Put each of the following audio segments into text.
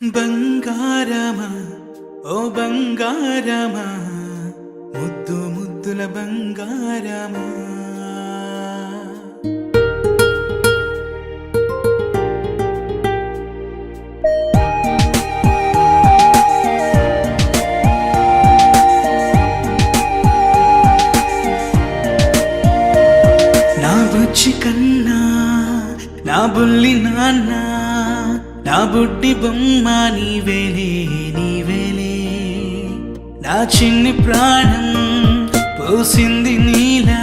బంగారమా ఓ బంగారమా ముద్దు ముద్దుల బంగారమా నా బుజ్జి కన్నా నా బుల్లి నాన్న నా బుడ్డి బొమ్మ నీవేలే నీవేలే నా చిన్ని ప్రాణం పోసింది నీలా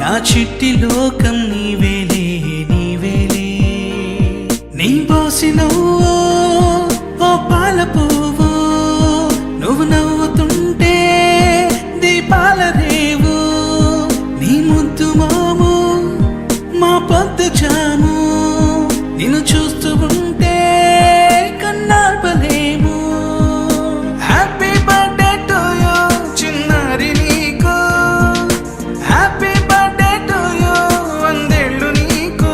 నా చిట్టి లోకం నీవేలే నీవేలే నీ పోసినవో ఓ పాల పువ్వు నువ్వు నవ్వుతుంటే దీపాల రేవు నీ ముద్దు మాము మా పొద్దు జాము నిన్ను చూస్తూ ఉంటే కన్నార్పలేము. హ్యాపీ బర్త్డే టు యూ చిన్నారి నీకు, హ్యాపీ బర్త్డే టు యూ వందేళ్ళు నీకు,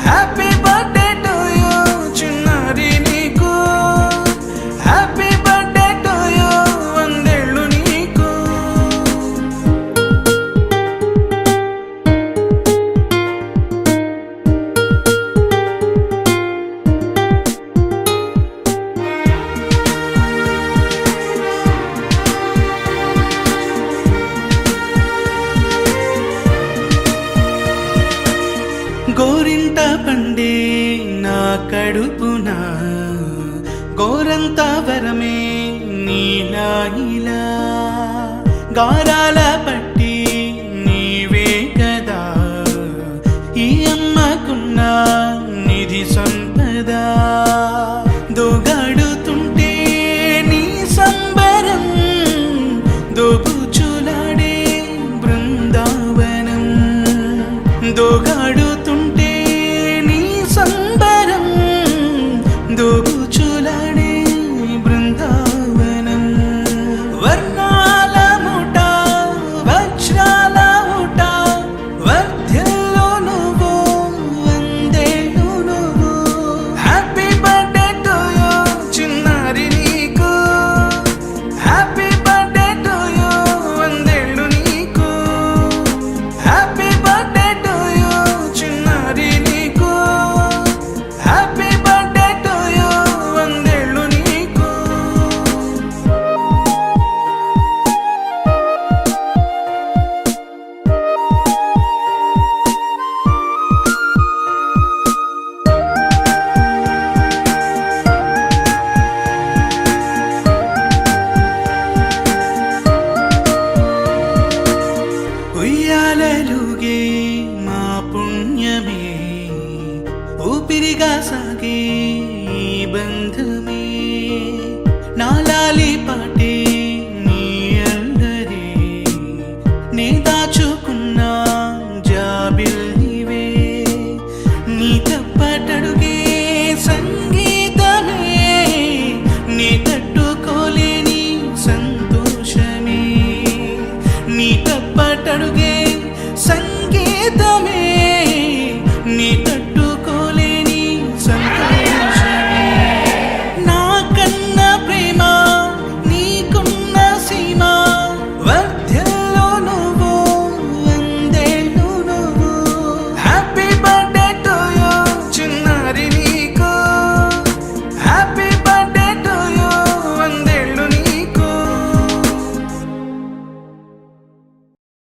హ్యాపీ బర్త్డే టు యూ చిన్నారి నీకు, హ్యాపీ బర్త్డే టు యూ వందేళ్ళు నీకు. గోరింట పండే నా కడుపున గోరంత వరమే నీలా ఇలా గారాల పట్టి నీవే కదా ఈ అమ్మకున్న నిధి సంపద దోగాడుతుంటే నీ సంబరం దోబుచులాడే బృందావనం దోగాడుతుంటే నీ సంబరం దోబుచులాడే బృందావనం వర్ణాల ముఠ వజ్రాల ఊట వర్ధ్యల్లో నువ్వు వందేళ్ళు నువ్వు హ్యాపీ బర్త్డే టు యూ చిన్నారి నీకు హ్యాపీ బర్త్డే టు యూ వందేళ్ళు నీకు హ్యాపీ బర్త్డే టు యూ చిన్నారి నీకు హ్యాపీ బర్త్డే టు యూ వందేళ్ళు నీకు. ఉయ్యాలలుగే మా పుణ్యమే ఊపిరిగా సాగే ఈ బంధ